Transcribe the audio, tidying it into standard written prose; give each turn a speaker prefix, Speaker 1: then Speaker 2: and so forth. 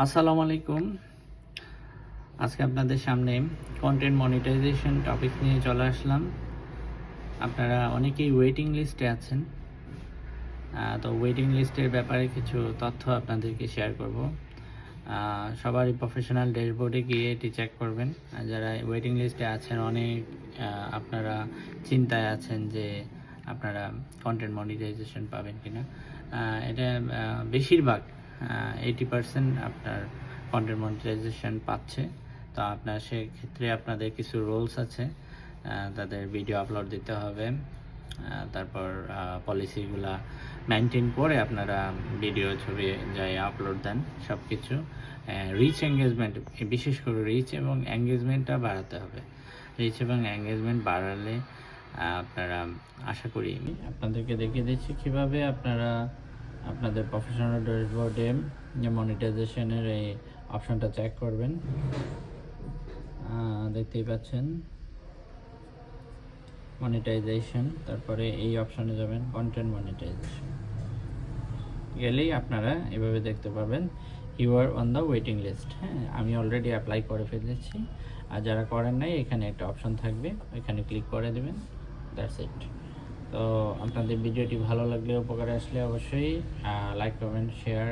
Speaker 1: আসসালামু আলাইকুম। আজকে আপনাদের সামনে কন্টেন্ট মনিটাইজেশন টপিক নিয়ে চলে আসলাম। আপনারা অনেকেই ওয়েটিং লিস্টে আছেন। তো ওয়েটিং লিস্টের ব্যাপারে কিছু তথ্য আপনাদেরকে শেয়ার করব। সবারই প্রফেশনাল ড্যাশবোর্ডে গিয়ে এটি চেক করবেন। যারা ওয়েটিং লিস্টে আছেন আপনারা চিন্তায় আছেন যে আপনারা কন্টেন্ট মনিটাইজেশন পাবেন কিনা। এটা বেশিরভাগ 80% আপনার কন্টেন্ট মনিটাইজেশন পাচ্ছে। তো সেক্ষেত্রে আপনাদের কিছু রুলস আছে। তাদের ভিডিও আপলোড দিতে হবে, তারপর পলিসিগুলা মেনটেন করে আপনারা ভিডিও ছবি যাই আপলোড দেন সব কিছু। রিচ এঙ্গেজমেন্ট, বিশেষ করে রিচ এবং এঙ্গেজমেন্টটা বাড়াতে হবে। রিচ এবং এঙ্গেজমেন্ট বাড়ালে আপনারা আশা করি আমি আপনাদেরকে দেখিয়ে দিচ্ছি কীভাবে আপনারা আপনাদের প্রফেশনাল ড্যাশবোর্ডে যে মনিটাইজেশনের এই অপশনটা চেক করবেন। দেখতেই পাচ্ছেন মনিটাইজেশন, তারপরে এই অপশনে যাবেন কন্টেন্ট মনিটাইজেশন। গেলেই আপনারা এভাবে দেখতে পাবেন you are on the waiting list. হ্যাঁ, আমি অলরেডি অ্যাপ্লাই করে ফেলেছি। আর যারা করেন নাই, এখানে একটা অপশন থাকবে, ওইখানে ক্লিক করে দেবেন। That's it. তো আপনাদের ভিডিওটি ভালো লাগলে, উপকারে আসলে অবশ্যই লাইক, কমেন্ট, শেয়ার